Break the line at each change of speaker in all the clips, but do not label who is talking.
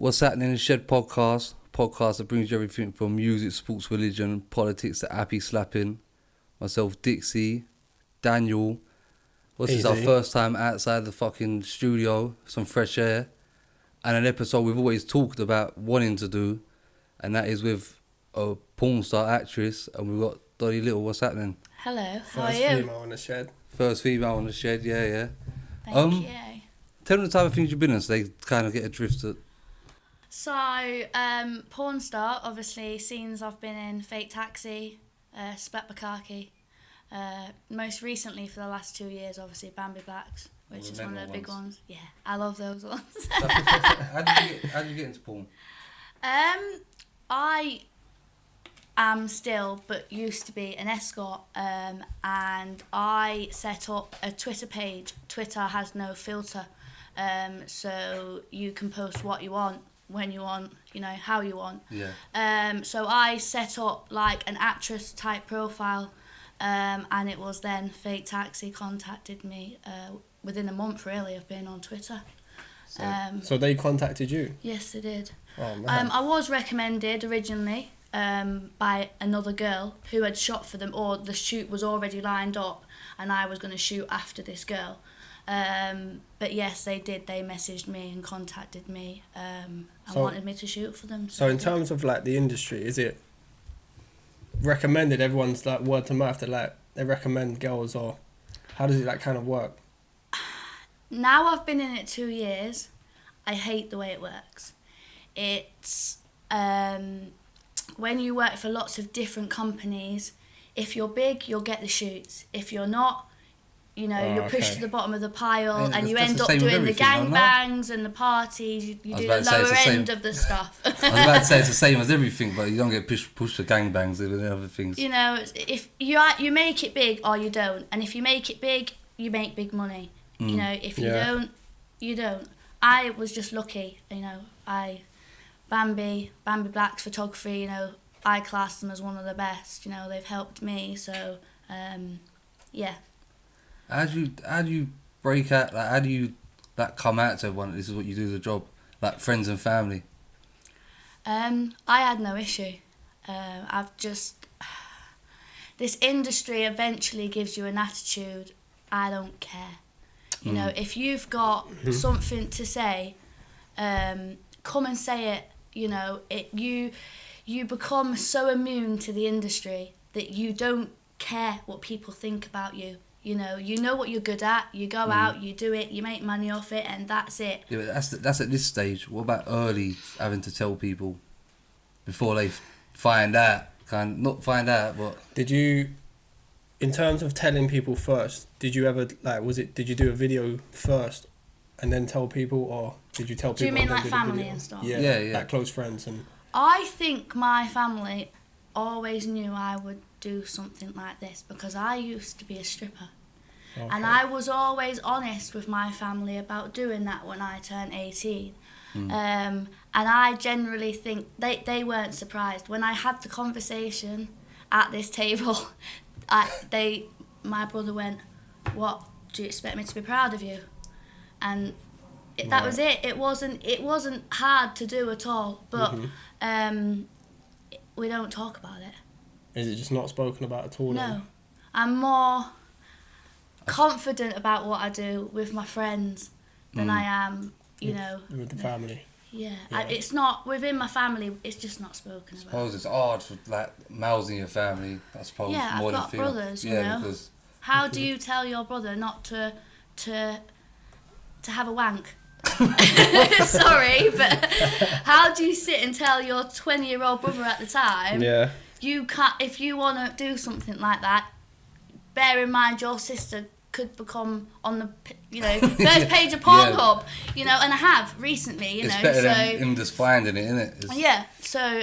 What's happening in the Shed podcast? Podcast that brings you everything from music, sports, religion, politics to happy slapping. Myself, Dixie, Daniel. This is our first time outside the fucking studio, some fresh air, and an episode we've always talked about wanting to do, and that is with a porn star actress, and we've got Dollee Little. What's happening?
Hello, how are you?
First female on the Shed.
First female on the Shed, yeah.
Thank you.
Tell them the type of things you've been in so they kind of get a drift of.
So, porn star, obviously, scenes I've been in, Fake Taxi, Splat Bukaki. Most recently, for the last 2 years, obviously, Bambi Blacks, which is one of the big ones. Yeah, I love those ones.
How did you get into porn?
I am still, but used to be, an escort, and I set up a Twitter page. Twitter has no filter, so you can post what you want, when you want, how you want.
Yeah.
So I set up like an actress type profile, and it was then Fake Taxi contacted me within a month really of being on Twitter.
So they contacted you?
Yes, they did.
Oh, man.
I was recommended originally by another girl who had shot for them, or the shoot was already lined up and I was going to shoot after this girl. But yes, they did. They messaged me and contacted me and wanted me to shoot for them.
So in terms of like the industry, is it recommended? Everyone's like word to mouth that they recommend girls, or how does it kind of work?
Now I've been in it 2 years. I hate the way it works. It's when you work for lots of different companies. If you're big, you'll get the shoots. If you're not, you're pushed to the bottom of the pile, and you end up doing the gangbangs and the parties. You do the lower end of the stuff.
I was about to say it's the same as everything, but you don't get pushed to gangbangs and other things.
If you make it big or you don't, and if you make it big, you make big money. If you don't, you don't. I was just lucky. Bambi Black's photography. I class them as one of the best. They've helped me. So, yeah.
How do you break out? How do you come out to everyone? This is what you do, the job, like friends and family.
I had no issue. This industry eventually gives you an attitude. I don't care. If you've got something to say, come and say it. You become so immune to the industry that you don't care what people think about you. You know what you're good at. You go out, you do it, you make money off it, and that's it.
Yeah, but that's at this stage. What about early, having to tell people before they find out? Not find out, but
did you, in terms of telling people first, did you ever did you do a video first and then tell people, or did you tell people?
Do you mean like family and stuff?
Yeah, like close friends and.
I think my family always knew I would do something like this because I used to be a stripper. Okay. And I was always honest with my family about doing that when I turned 18. And I generally think they weren't surprised. When I had the conversation at this table, my brother went, "What, do you expect me to be proud of you?" And that was it. It wasn't hard to do at all, but we don't talk about it.
Is it just not spoken about at all?
No.
Then?
I'm more confident about what I do with my friends than I am,
with the family.
Yeah. It's not, within my family, it's just not spoken about.
I suppose it's hard for males in your family, I suppose.
Yeah,
more
I've got
than
brothers, you know.
Because
how do you tell your brother not to have a wank? Sorry, but how do you sit and tell your 20-year-old brother at the time?
Yeah.
You can't, if you want to do something like that, bear in mind your sister could become on the first page of Pornhub, and I have recently,
it's better than him just finding it, isn't it?
Yeah. So,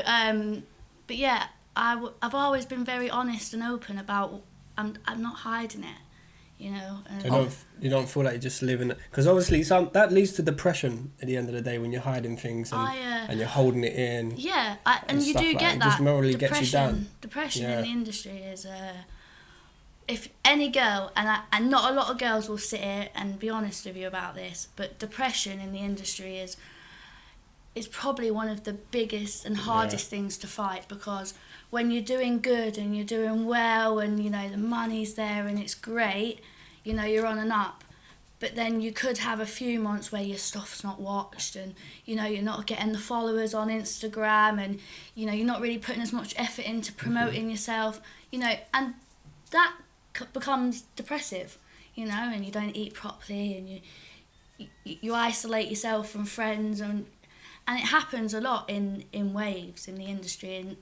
but yeah, I've always been very honest and open about. I'm not hiding it.
You don't feel like you're just living it, because obviously that leads to depression at the end of the day when you're hiding things and you're holding it in.
Yeah, and you do get that.
It just morally gets you down.
Depression in the industry is if any girl, and not a lot of girls will sit here and be honest with you about this, but depression in the industry is is probably one of the biggest and hardest things to fight, because when you're doing good and you're doing well and, you know, the money's there and it's great, you know, you're on and up. But then you could have a few months where your stuff's not watched and, you know, you're not getting the followers on Instagram and, you know, you're not really putting as much effort into promoting yourself, you know, and that becomes depressive, you know, and you don't eat properly and you isolate yourself from friends, and it happens a lot in waves in the industry, and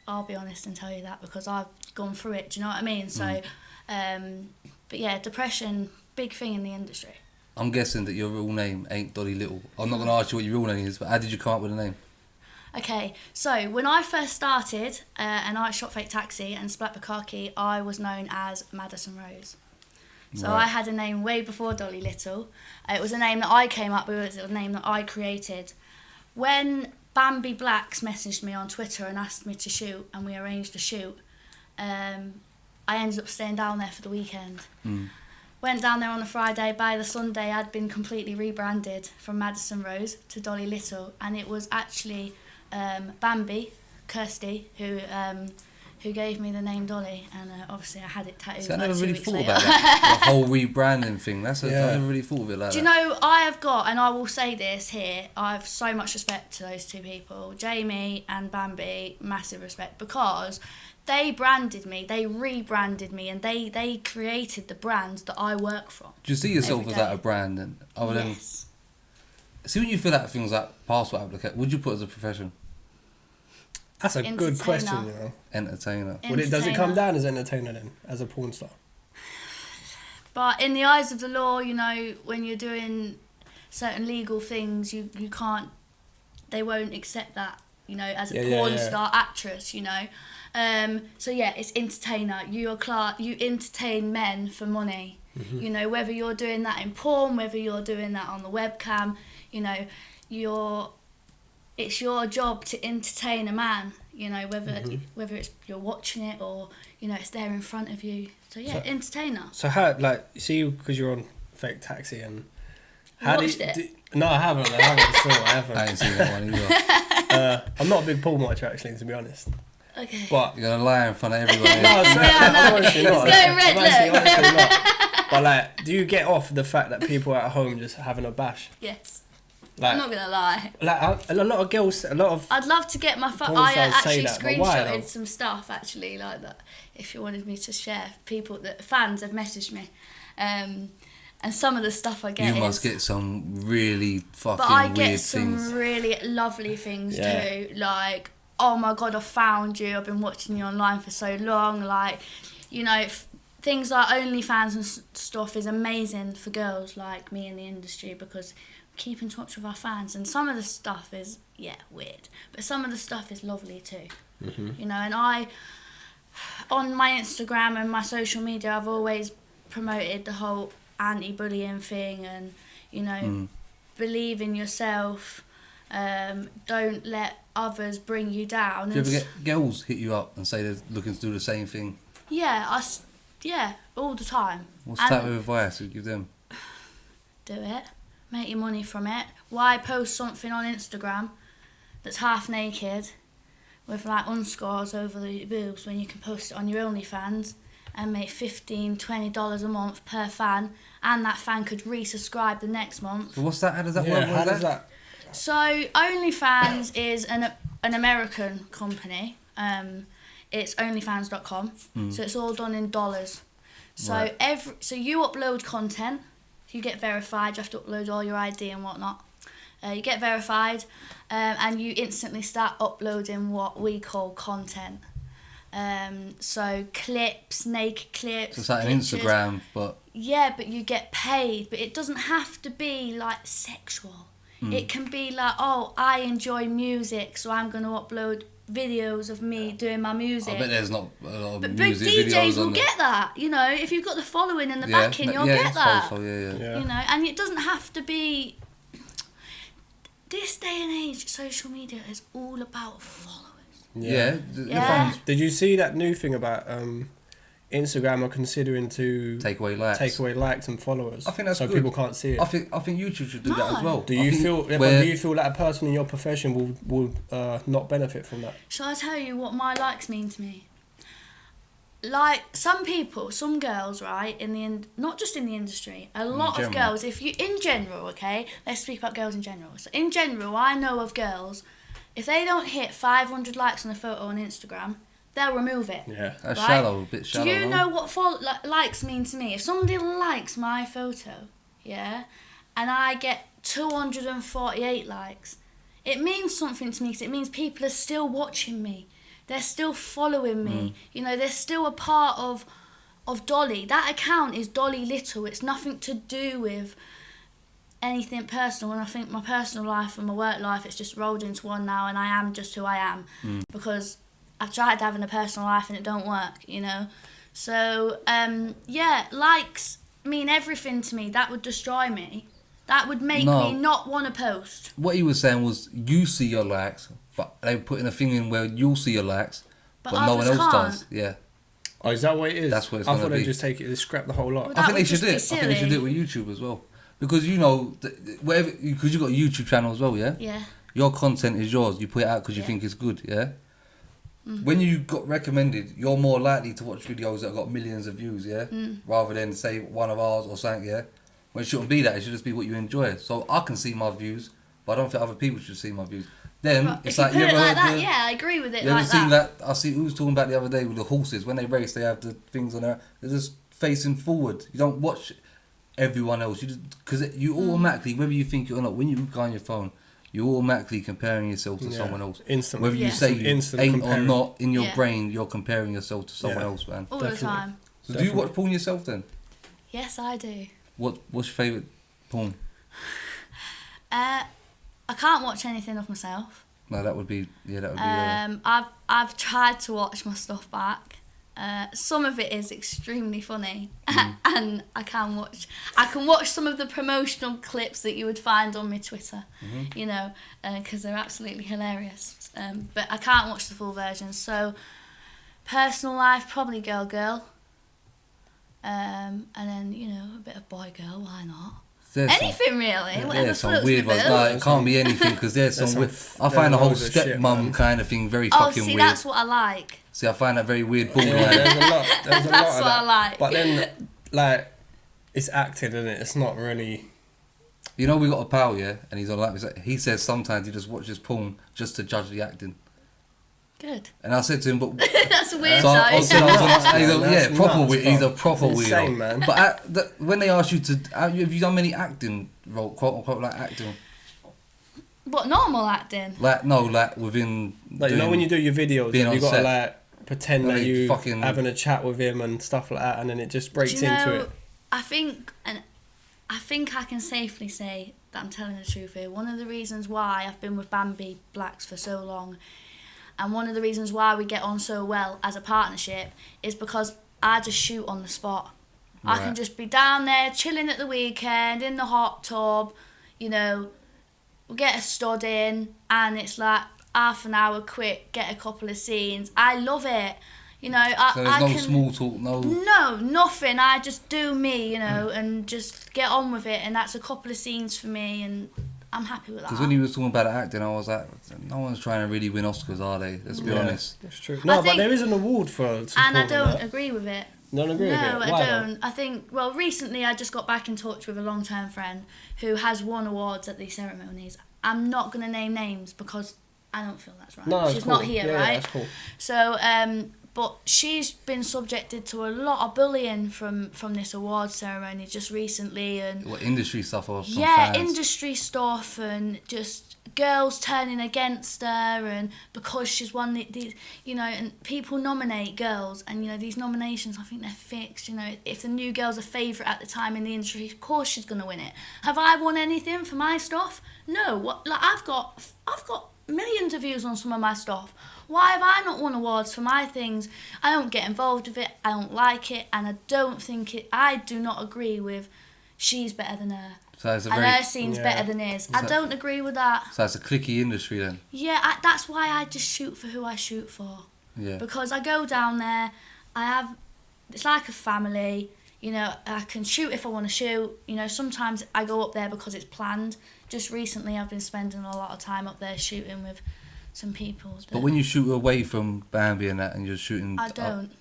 I'll be honest and tell you that because I've gone through it, do you know what I mean? So, but yeah, depression, big thing in the industry.
I'm guessing that your real name ain't Dollee Little. I'm not going to ask you what your real name is, but how did you come up with the name?
Okay, so when I first started and I shot Fake Taxi and Splat Bukaki, I was known as Madison Rose. So I had a name way before Dollee Little. It was a name that I came up with, it was a name that I created. When Bambi Blacks messaged me on Twitter and asked me to shoot, and we arranged a shoot, I ended up staying down there for the weekend. Went down there on a Friday. By the Sunday, I'd been completely rebranded from Madison Rose to Dollee Little, and it was actually Bambi, Kirsty, who gave me the name Dolly, and obviously I had it tattooed.
See, I
like
never
2
really
weeks
thought
later.
about that, the whole rebranding thing. I never really thought of it like that.
Do you know, I have got, and I will say this here, I have so much respect to those two people, Jamie and Bambi, massive respect, because they branded me, they rebranded me, and they created the brand that I work from.
Do you see yourself
every
as
day.
like a brand? And
Yes.
See, when you fill out things like passport application, would you put as a profession?
That's a good
Entertainer.
question, you know.
Entertainer.
Does it come down as entertainer then, as a porn star?
But in the eyes of the law, you know, when you're doing certain legal things, you can't, they won't accept that, you know, as a porn star actress, you know. So yeah, it's entertainer. You entertain men for money. You know, whether you're doing that in porn, whether you're doing that on the webcam, you know, it's your job to entertain a man, you know, whether it's you're watching it or, you know, it's there in front of you. So yeah, entertainer.
So how, like, see, because you're on Fake Taxi, and how
Watched it?
No, I haven't. I haven't.
I ain't seen that one either.
I'm not a big porn watcher, actually, to be honest.
Okay.
But
You're gonna lie in front of everyone.
no, I'm honestly not.
It's going red,
I'm honestly not. But like, do you get off the fact that people at home just having a bash?
Yes.
Like,
I'm not gonna lie.
Like a lot of girls,
I'd love to get my phone.
porn
I
stars say
actually
that, but why, though?
screenshotted some stuff actually like that. If you wanted me to share, fans have messaged me, and some of the stuff I get.
You must get some really fucking
But I
weird
get some
things.
really lovely things too. Like, oh my god, I found you. I've been watching you online for so long. Like, you know, things like OnlyFans and stuff is amazing for girls like me in the industry, because we keep in touch with our fans. And some of the stuff is weird, but some of the stuff is lovely too. You know, and I, on my Instagram and my social media, I've always promoted the whole anti-bullying thing, and, you know, believe in yourself. Don't let others bring you down.
Do you ever get girls hit you up and say they're looking to do the same thing?
Yeah, all the time.
What's the type of advice you give them?
Do it. Make your money from it. Why post something on Instagram that's half naked with like unscores over the boobs when you can post it on your OnlyFans and make $15, $20 a month per fan, and that fan could resubscribe the next month.
So what's that? How does that
yeah,
work?
how does that?
So OnlyFans is an American company. It's onlyfans.com. So it's all done in dollars. So
Right.
so you upload content, you get verified, you have to upload all your ID and whatnot. You get verified, and you instantly start uploading what we call content. So clips, naked clips.
So it's like
pictures.
an Instagram, but
Yeah, but you get paid. But it doesn't have to be like sexual. It can be like, oh, I enjoy music, so I'm going to upload videos of me doing my music.
I bet there's not a lot of
But big
music
DJs
videos
will
on
get that, you know. If you've got the following and the backing, you'll
yeah,
get that.
So, yeah.
Yeah.
You know, and it doesn't have to be. This day and age, social media is all about followers.
Yeah.
Yeah.
Did you see that new thing about Instagram are considering to
take away likes
and followers.
I think that's
so
good.
people can't see it.
I think YouTube should do that as well.
Do you feel that a person in your profession will not benefit from that?
Shall I tell you what my likes mean to me? Like some girls, right, not just in the industry, a lot of girls, in general, okay, let's speak about girls in general. So in general, I know of girls, if they don't hit 500 likes on a photo on Instagram, they'll remove it.
Yeah.
That's
right?
a bit shallow.
Do you know what likes mean to me? If somebody likes my photo, yeah, and I get 248 likes, it means something to me because it means people are still watching me. They're still following me. You know, they're still a part of Dollee. That account is Dollee Little. It's nothing to do with anything personal. And I think my personal life and my work life, it's just rolled into one now, and I am just who I am. Because I've tried having a personal life and it don't work, you know. So, likes mean everything to me. That would destroy me. That would make me not want to post.
What he was saying was, you see your likes, but they put in a thing in where you'll see your likes, but no one else does. Yeah.
Oh, is that what it is?
That's what it's going to be.
I thought they'd just take it, they scrap the whole lot.
Well,
I think they should do it. I think they should do it with YouTube as well. Because, you know, because you've got a YouTube channel as well, yeah?
Yeah.
Your content is yours. You put it out because you think it's good, yeah? When you got recommended, you're more likely to watch videos that have got millions of views, yeah? Rather than, say, one of ours or something, yeah? When it shouldn't be that. It should just be what you enjoy. So I can see my views, but I don't think other people should see my views. Then
But
it's
if
like,
you put
you
it
ever
like
heard
that, yeah, I agree with it
you ever
like
seen
that.
I see who was talking about the other day with the horses. When they race, they have the things on there. They're just facing forward. You don't watch everyone else. Because you automatically, whether you think it or not, when you look on your phone, you're automatically comparing yourself to someone else.
Instantly.
Whether you say
Instant
ain't
comparing.
or not, in your brain, you're comparing yourself to someone else, man.
All the time.
So do you watch porn yourself then?
Yes, I do.
What's your favourite porn?
I can't watch anything of myself.
No, that would be
I've tried to watch my stuff back. Some of it is extremely funny, and I can watch some of the promotional clips that you would find on my Twitter, you know, because they're absolutely hilarious. But I can't watch the full version. So, personal life, probably girl, and then, you know, a bit of boy girl. Why not? Anything really. Whatever
some
floats
weird
my
ones.
boat.
No, it can't be anything because there's some weird. I find the whole stepmom kind of thing very fucking weird.
That's what I like.
See, I find that very weird. Bullshit.
There's a lot. There's a lot
That's
of
what
that.
I like.
But then, like, it's acted, isn't it? It's not really.
You know, we got a pal, yeah, and he's on like he says sometimes he just watches porn just to judge the acting.
Good.
And I said to him, but
That's weird,
so I said,
That's
proper
nuts,
weird. He's a
bro.
proper
It's
weirdo.
insane, man.
But when they ask you to, have you done many acting role, quote unquote, like acting?
What, normal acting?
Like within.
Like, you know, when you do your videos,
being
you
on
got to
set.
like pretend that you
fucking
having a chat with him and stuff like that, and then it just breaks
Do you know,
into it.
I think I can safely say that I'm telling the truth here. One of the reasons why I've been with Bambi Blacks for so long, and one of the reasons why we get on so well as a partnership, is because I just shoot on the spot. Right. I can just be down there chilling at the weekend in the hot tub, you know, we'll get a stud in, and it's like half an hour quick, get a couple of scenes. I love it. You know,
so there's no small talk,
No, nothing. I just do me, you know, and just get on with it, and that's a couple of scenes for me, and I'm happy with that.
Because when he was talking about acting, I was like, no one's trying to really win Oscars, are they? Let's be honest.
That's true. No, but there is an award for
and I don't agree with it.
Don't agree with it?
No, I don't. I think, well, recently I just got back in touch with a long-term friend who has won awards at these ceremonies. I'm not going to name names because I don't feel that's right.
No,
she's not here, right?
Yeah, that's cool.
So, but she's been subjected to a lot of bullying from this awards ceremony just recently, and
what industry stuff or some
fans?
fans?
Industry stuff, and just girls turning against her, and because she's won these, you know, and people nominate girls, and you know these nominations, I think they're fixed. You know, if the new girl's a favourite at the time in the industry, of course she's gonna win it. Have I won anything for my stuff? No. What? Like I've got millions of views on some of my stuff. Why have I not won awards for my things? I don't get involved with it, I don't like it, and I don't think it. I do not agree with she's better than her.
So it's
and her scene's better than his. I don't agree with that.
So it's a cliquey industry then?
Yeah, that's why I just shoot for who I shoot for.
Yeah.
Because I go down there, I have it's like a family. You know, I can shoot if I want to shoot. You know, sometimes I go up there because it's planned. Just recently, I've been spending a lot of time up there shooting with some people.
But when you shoot away from Bambi and that, and you're shooting,
I don't.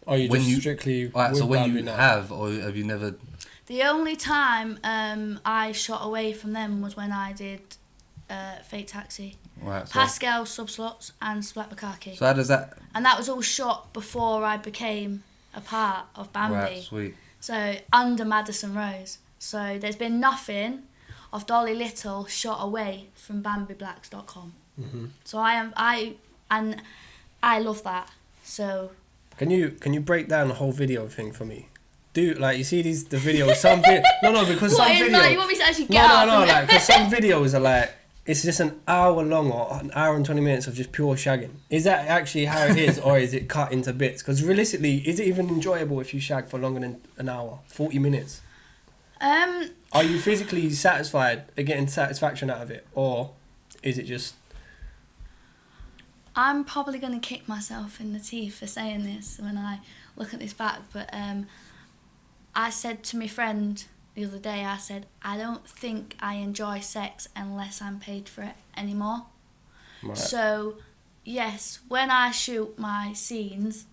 Are you just strictly?
Right, so when
Bambi
you
now?
have, or have you never?
The only time I shot away from them was when I did Fake Taxi.
Right. So,
Pascal, Subslots and Splat Bukaki.
so how does that?
And that was all shot before I became a part of Bambi.
Right. Sweet.
So under Madison Rose. So there's been nothing of Dollee Little shot away from BambiBlacks.com.
Mm-hmm.
So I love that. So
Can you break down the whole video thing for me? Do like you see the videos? Because
what
some
is
videos.
like, you want me to actually get up?
Like because some videos are like it's just an hour long or an hour and 20 minutes of just pure shagging. Is that actually how it is, or is it cut into bits? Because realistically, is it even enjoyable if you shag for longer than an hour, 40 minutes? Are you physically satisfied at getting satisfaction out of it, or is it just?
I'm probably going to kick myself in the teeth for saying this when I look at this back, but I said to my friend the other day, I said, I don't think I enjoy sex unless I'm paid for it anymore.
Right.
So, yes, when I shoot my scenes,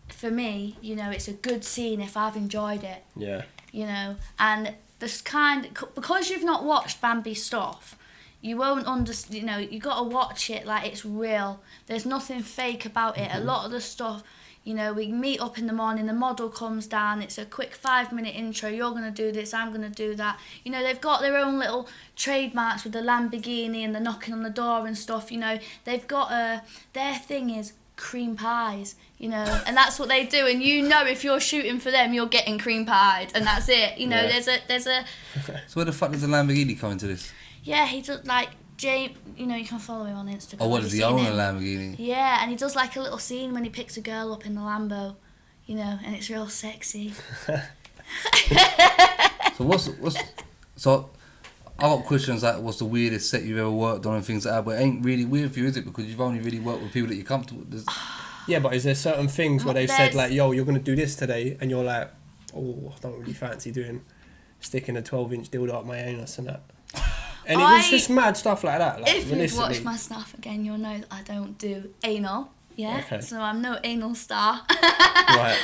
for me, you know, it's a good scene if I've enjoyed it.
Yeah.
You know, and this because you've not watched Bambi stuff, you won't understand. You know, you got to watch it like it's real. There's nothing fake about it. A lot of the stuff, you know, we meet up in the morning, the model comes down, it's a quick 5-minute intro, you're going to do this, I'm going to do that. You know, they've got their own little trademarks with the Lamborghini and the knocking on the door and stuff, you know. They've got their thing is cream pies, you know, and that's what they do, and you know if you're shooting for them, you're getting cream pied, and that's it. You know,
Yeah.
there's a
So where the fuck does the Lamborghini come into this?
yeah, he does like James, you know, you can follow him on Instagram.
Oh, what
Have
does
you
he
seen
own
him?
a Lamborghini?
Yeah, and he does like a little scene when he picks a girl up in the Lambo, you know, and it's real sexy.
So so I got questions like what's the weirdest set you've ever worked on and things like that, but it ain't really weird for you, is it? Because you've only really worked with people that you're comfortable with.
Yeah, but is there certain things where they've said
There's-
like, "Yo, you're gonna do this today," and you're like, "Oh, I don't really fancy sticking a 12-inch dildo up my anus and that." And it was just mad stuff like that. Like,
If you've
realistically.
watched my stuff again, you'll know that I don't do anal. Yeah,
Okay.
so I'm no anal star.
Right.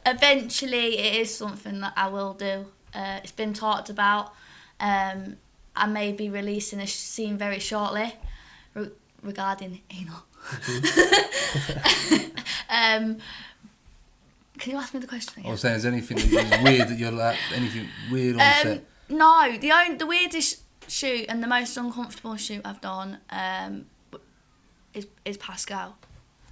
Eventually, it is something that I will do. It's been talked about. I may be releasing a scene very shortly regarding anal. Can you ask me the question again?
I was saying, is there anything that weird that you're like, anything weird on set?
No, the weirdest shoot and the most uncomfortable shoot I've done is Pascal.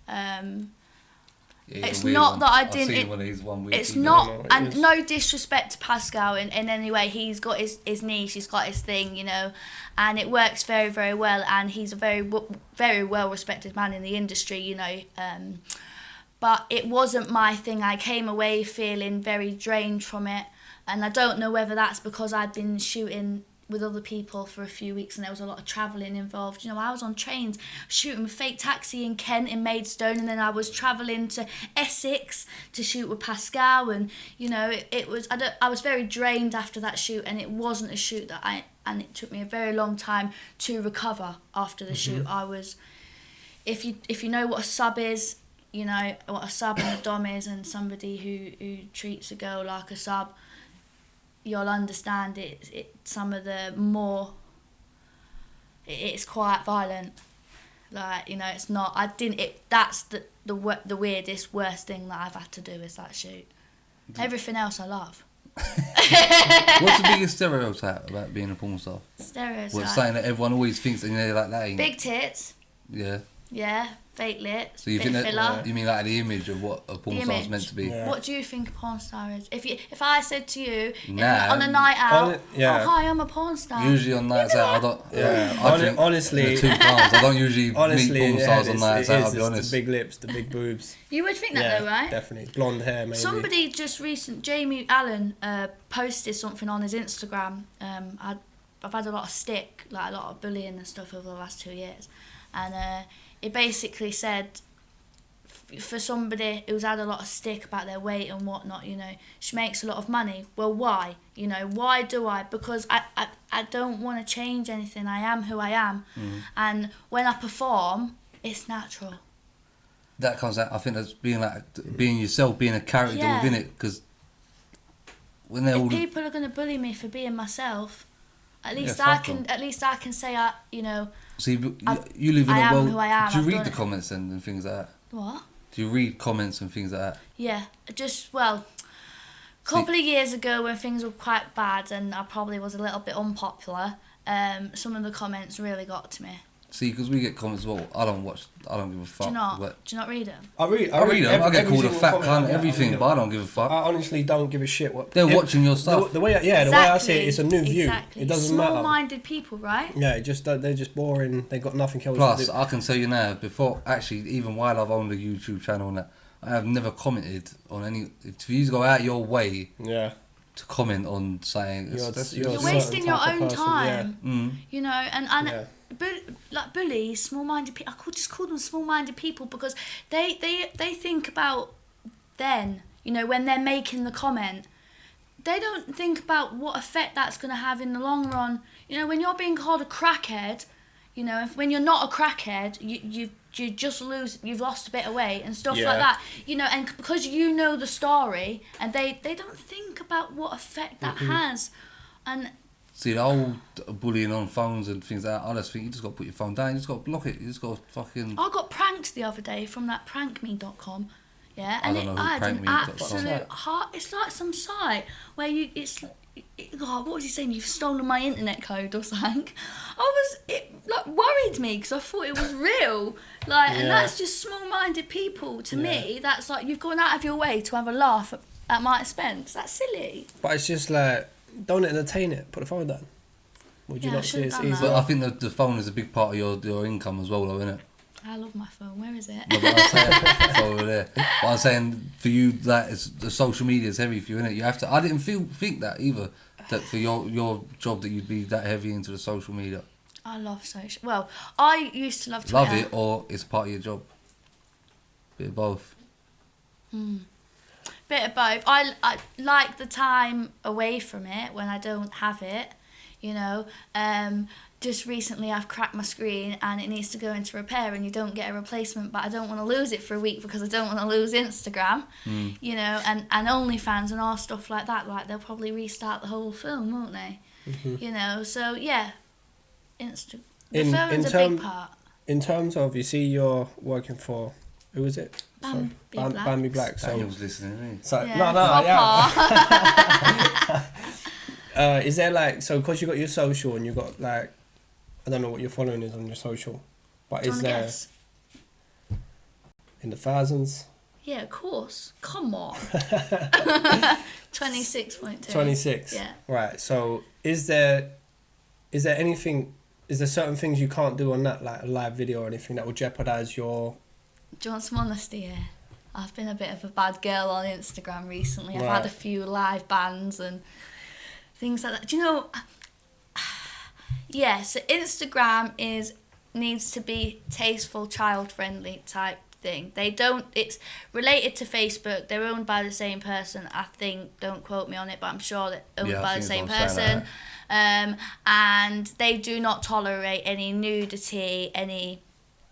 Yeah,
It's
a weird
not
one.
that I
I've
didn't.
seen one of these one weird
It's
thing.
not,
No, it
and
is.
no disrespect to Pascal in any way. He's got his niche, he's got his thing, you know, and it works very, very well. And he's a very well respected man in the industry, you know. But it wasn't my thing. I came away feeling very drained from it, and I don't know whether that's because I'd been shooting with other people for a few weeks and there was a lot of travelling involved. You know, I was on trains shooting with Fake Taxi in Kent in Maidstone, and then I was travelling to Essex to shoot with Pascal, and you know, it was I was very drained after that shoot, and it wasn't a shoot and it took me a very long time to recover after the shoot. I was, if you know what a sub is, you know what a sub and a dom is, and somebody who treats a girl like a sub, you'll understand it. Some of the more, it's quite violent. Like, you know, it's not. That's the weirdest, worst thing that I've had to do is that shoot. Everything else I love.
What's the biggest stereotype about being a porn star?
Stereotype.
Well, it's something that everyone always thinks, and they're like that. Ain't
Big tits.
Yeah.
Yeah. Fake lips.
So you
bit
think
of
that?
filler.
You mean like the image of what a porn
The
star's
image.
meant to be?
Yeah.
What do you think a porn star is? If I said to you
Nah.
on a night out,
Yeah.
oh hi, I'm a porn star.
Usually on nights out, I don't.
Yeah.
I drink
Honestly,
2 pounds. I don't usually
honestly,
meet porn
yeah,
stars on nights out. I'll be
it's
honest.
the big lips, the big boobs.
You would think that though, right?
Definitely. Blonde hair, maybe.
Somebody Jamie Allen, posted something on his Instagram. I've had a lot of stick, like a lot of bullying and stuff over the last 2 years, and it basically said, for somebody who's had a lot of stick about their weight and whatnot, you know, she makes a lot of money. Well, why? You know, why do I? Because I don't want to change anything. I am who I am. And when I perform, it's natural.
That comes out, I think that's being yourself, being a character within it, because when they're
if
all...
people are going to bully me for being myself, at least
fuck
I can say, you know...
So you live in a world...
who I am.
Do you
I've
read
done
the
it.
comments and things like that?
What?
Do you read comments and things like that?
Yeah, just, well, a couple of years ago when things were quite bad and I probably was a little bit unpopular, some of the comments really got to me.
See, because we get comments, well, I don't give a fuck.
Do you not?
But
Do you not read them?
I read
them. I get called a
single
fat
comment.
cunt,
Yeah,
everything, but I don't give a fuck.
I honestly don't give a shit what...
They're watching your stuff.
The way I see it, it's a new view.
Exactly.
It doesn't matter.
Small-minded people, right?
Yeah, they're just boring. They got nothing else
Plus,
to do.
I can tell you now, before, actually, even while I've owned a YouTube channel and that, I have never commented on any... If you go out your way to comment on saying...
You're wasting your own time.
Yeah.
You know, and like bullies, small-minded people. I could just call them small-minded people because they think about then, you know, when they're making the comment. They don't think about what effect that's going to have in the long run. You know, when you're being called a crackhead, you know, when you're not a crackhead, you've lost a bit of weight and stuff like that. You know, and because you know the story, and they don't think about what effect that has. And
see, the whole bullying on phones and things like that, I just think you just got to put your phone down, you just got to block it, you just got to fucking...
I got pranked the other day from that prankme.com. Yeah, and
I don't know
I
who
had an
prankme.com
absolute heart. It's like some site where what was he saying? You've stolen my internet code or something. It worried me because I thought it was real. And that's just small-minded people to me. That's like you've gone out of your way to have a laugh at my expense. That's silly.
But it's just like, don't entertain it. Put the phone down. Would you not say it's easy?
But I think the phone is a big part of your income as well, though, isn't it?
I love my phone. Where is it?
No, but I'm saying, it's over there. But I'm saying for you, the social media is heavy for you, innit? You have to. I didn't think that either. That for your job that you'd be that heavy into the social media.
I love social. Well, I used to love Twitter.
Love it, or it's part of your job. Bit of both.
Bit of both. I like the time away from it when I don't have it. You know. Just recently I've cracked my screen and it needs to go into repair and you don't get a replacement, but I don't want to lose it for a week because I don't want to lose Instagram, you know, and OnlyFans and all stuff like that. Like they'll probably restart the whole film, won't they? You know, so yeah, the phone's a big part.
In terms of, you see, you're working for, who is it? Bambi Black. So
he was listening, isn't he?
So
Yeah,
is there like, so because you got your social and you got like, I don't know what your following is on your social, but is there
guess?
In the thousands?
Yeah, of course. Come on. 26.2.
26.
Yeah.
Right. So is there anything? Is there certain things you can't do on that, like a live video or anything that will jeopardize your?
Do you want some honesty here? I've been a bit of a bad girl on Instagram recently. I've had a few live bans and things like that. Do you know? Yeah, so Instagram needs to be tasteful, child-friendly type thing. It's related to Facebook. They're owned by the same person, I think. Don't quote me on it, but I'm sure they're owned by the same person. And they do not tolerate any nudity, any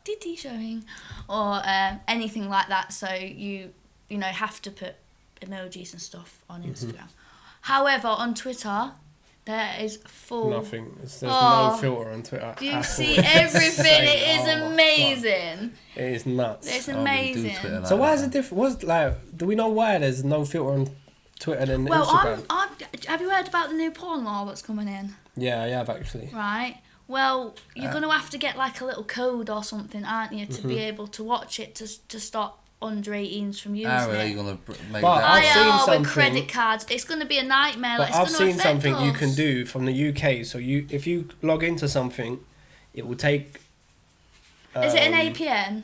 titty showing, or anything like that. So you have to put emojis and stuff on Instagram. However, on Twitter, there is full...
Nothing. There's no filter on Twitter.
You see everything. It is amazing.
It is nuts.
It's amazing.
So why is it different? Do we know why there's no filter on Twitter than Instagram?
Have you heard about the new porn law that's coming in?
Yeah, I have actually.
Right. Well, you're going to have to get like a little code or something, aren't you, to be able to watch it to stop under 18s from using
How are
it.
you going to make
But
that?
With credit cards. It's going to be a nightmare.
But
it's
I've seen something
us.
you can do from the UK. So if you log into something, it will take...
is it an APN?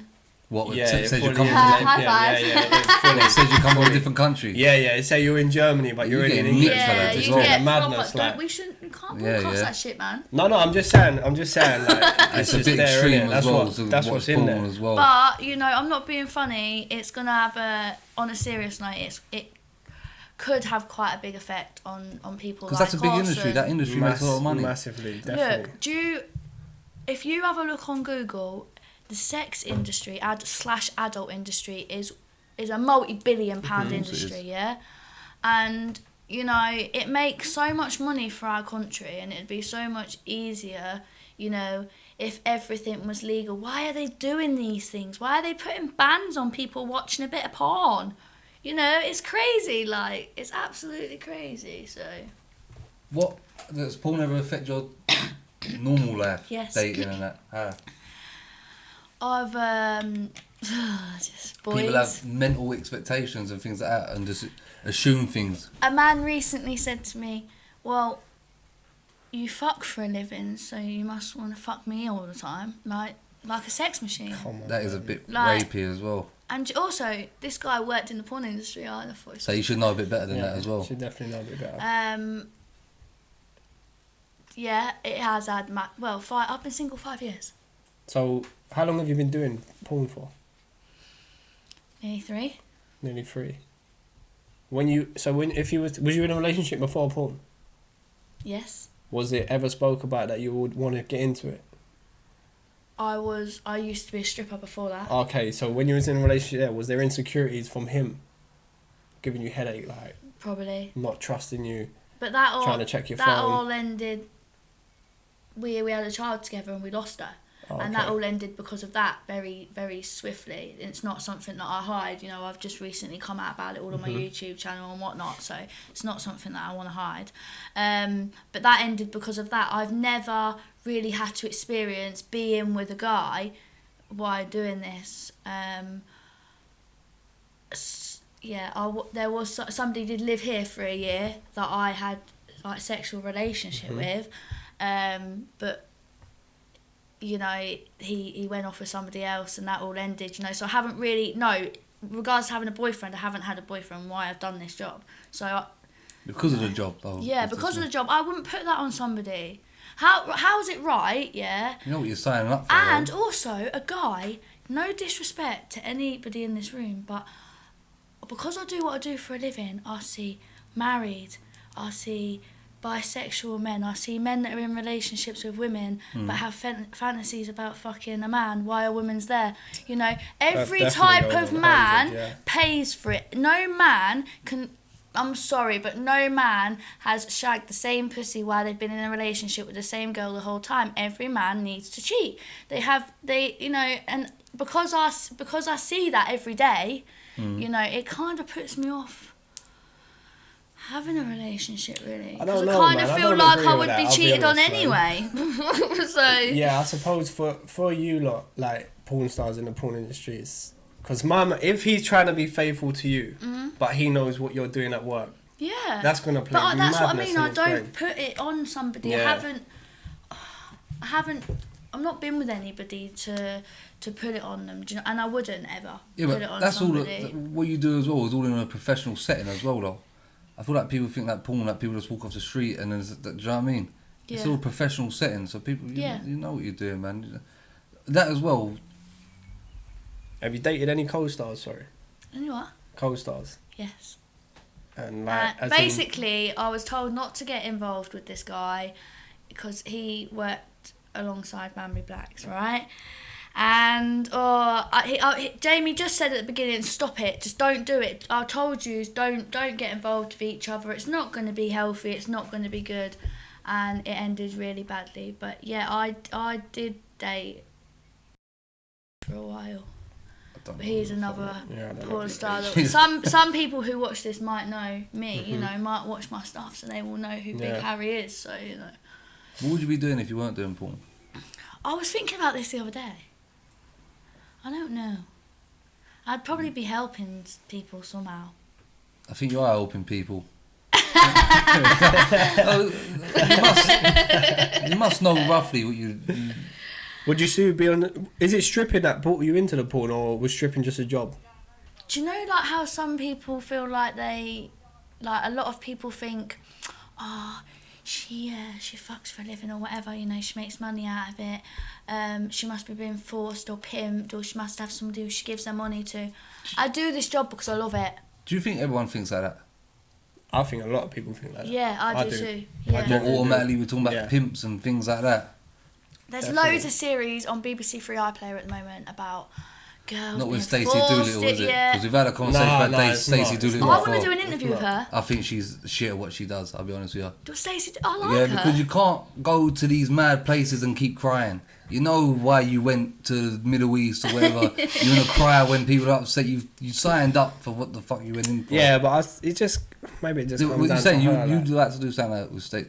What?
Yeah,
Says you
fully
come
is
from
High
a
five.
it's fully.
It says you come from a different country.
Yeah. Say you're in Germany, but you're
You
already in
get
England.
nicked for
Yeah,
that as
you
well.
get
Madness,
proper.
like-
We shouldn't. You can't
Yeah,
broadcast
yeah.
that shit, man.
No, I'm just saying. Like,
It's
it's
a
just
bit
there,
extreme
innit?
as well. to
That's
watch
what's in
porn
there.
as well.
But you know, I'm not being funny. It's gonna have on a serious note. It could have quite a big effect on people.
Because
Like
that's a big
us
industry.
and-
That industry makes a lot of money.
Massively, definitely.
Look, if you have a look on Google, the sex industry / adult industry is a multi-billion-pound industry, yeah, and you know it makes so much money for our country, and it'd be so much easier, you know, if everything was legal. Why are they doing these things? Why are they putting bans on people watching a bit of porn? You know, it's crazy. Like, it's absolutely crazy. So.
What does porn ever affect your normal life?
Yes.
Dating and that. How?
I've just boys.
People have mental expectations and things like that, and just assume things.
A man recently said to me, "Well, you fuck for a living, so you must want to fuck me all the time, like a sex machine."
Come on,
That is a bit
Like-
rapey as well.
And also, this guy worked in the porn industry. I thought.
So you should know a bit better than that as well.
Should definitely know a bit better.
Yeah, it has had. I've been single 5 years.
So, how long have you been doing porn for?
Nearly 3.
Nearly 3. If you was you in a relationship before porn?
Yes.
Was it ever spoke about that you would want to get into it?
I used to be a stripper before that.
Okay, so when you was in a relationship, was there insecurities from him, giving you headache, like
Probably.
not trusting you,
But that all
trying to check your
that
phone?
all ended. We had a child together and we lost her.
Oh,
And that
okay.
all ended because of that very, very swiftly. It's not something that I hide. You know, I've just recently come out about it all on my YouTube channel and whatnot. So it's not something that I want to hide. But that ended because of that. I've never really had to experience being with a guy while doing this. There was somebody did live here for a year that I had like sexual relationship with, but you know, he went off with somebody else and that all ended, you know, so I haven't really, regards to having a boyfriend, I haven't had a boyfriend while I've done this job. So
Because of the job, though.
yeah, because of the job, I wouldn't put that on somebody. How is it right, yeah?
You know what you're signing up for.
And
though.
also, a guy, no disrespect to anybody in this room, but because I do what I do for a living, I see married, I see bisexual men, I see men that are in relationships with women but have fantasies about fucking a man while a woman's there. You know, every
That's
type
definitely
of
goes on
man
100, yeah.
pays for it. No man can... I'm sorry, but no man has shagged the same pussy while they've been in a relationship with the same girl the whole time. Every man needs to cheat. You know, and because I see that every day, you know, it kind of puts me off having a relationship, really.
I
Because
don't
I
know,
kind
man.
of
I
feel
don't
like
agree
I
with
would
that,
be
I'll be
cheated on
honest, man.
anyway. So
Yeah, I suppose for you lot, like porn stars in the porn industry, is because if he's trying to be faithful to you, but he knows what you're doing at work,
yeah,
that's gonna play.
But that's what I
madness
mean.
in
I
his
don't
brain.
put it on somebody.
Yeah.
I haven't. I'm not been with anybody to put it on them. Do you know? And I wouldn't ever
Yeah,
put it
but
on
that's
somebody.
all. What you do as well is all in a professional setting as well, though. I feel like people think that porn, like people just walk off the street and do you know what I mean? It's
Yeah.
all a professional setting, so people,
Yeah.
you know what you're doing, man. That as well.
Have you dated any co-stars? Sorry,
You know what?
co-stars,
Yes.
and like as in-
Basically, I was told not to get involved with this guy because he worked alongside Bambi Blacks, right? And Jamie just said at the beginning, stop it, just don't do it. I told you, don't get involved with each other. It's not going to be healthy. It's not going to be good, and it ended really badly. But yeah, I did date for a while.
don't know.
He's another
Yeah, I don't know
porn
if
star.
you
That, some people who watch this might know me. You know, might watch my stuff, so they will know who Big
Yeah.
Harry is. So you know,
What would you be doing if you weren't doing porn?
I was thinking about this the other day. I don't know. I'd probably be helping people somehow.
I think you are helping people. Oh, you must know roughly what you
Would you still be on? Is it stripping that brought you into the porn, or was stripping just a job?
Do you know like how some people feel like a lot of people think, oh, she fucks for a living or whatever, you know, she makes money out of it. She must be being forced or pimped, or she must have somebody who she gives her money to. I do this job because I love it.
Do you think everyone thinks like that?
I think a lot of people think like that.
Yeah, I do too. Yeah.
But automatically we're talking about pimps and things like that.
There's
Definitely.
loads of series on BBC Three iPlayer at the moment about girls.
Not with
being
Stacey
forced
Doolittle, is it?
yeah.
Because we've had a conversation about Stacey
not.
Doolittle
Oh, I
before.
want to do an interview with her.
I think she's shit at what she does, I'll be honest with you.
Do Stacey? I like
Yeah,
her.
because you can't go to these mad places and keep crying. You know why you went to the Middle East or whatever. You're going to cry when people are upset. You signed up for what the fuck you went in for.
Yeah, but it just comes
What
down
you're
to
saying,
her,
you'd like to do something like that with State.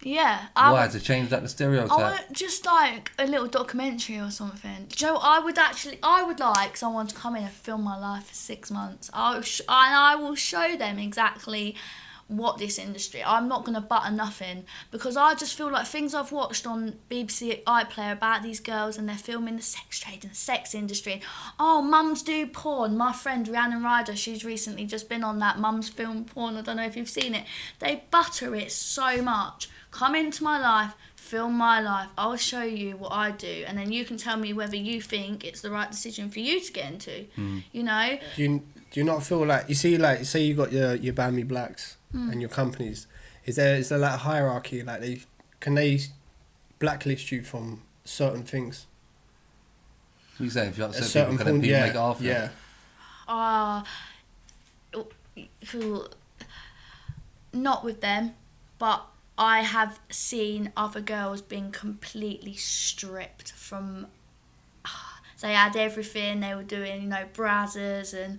Yeah.
Why? To change that the
I
stereotype?
want just like a little documentary or something. Do you know what? I would like someone to come in and film my life for 6 months. I will show them exactly what this industry. I'm not going to butter nothing, because I just feel like things I've watched on BBC iPlayer about these girls and they're filming the sex trade and the sex industry. Oh, mums do porn. My friend Rhiannon Ryder, she's recently just been on that Mums Film Porn. I don't know if you've seen it. They butter it so much. Come into my life, film my life. I'll show you what I do, and then you can tell me whether you think it's the right decision for you to get into. You know.
Do you not feel like, you see, like, say you got your Bambi Blacks and your companies, is there like a hierarchy, like can they blacklist you from certain things?
What are you saying? If you're
A
upset
certain
people, can
point,
people make it after?
Not with them, but I have seen other girls being completely stripped from. They had everything. They were doing, you know, brazzers and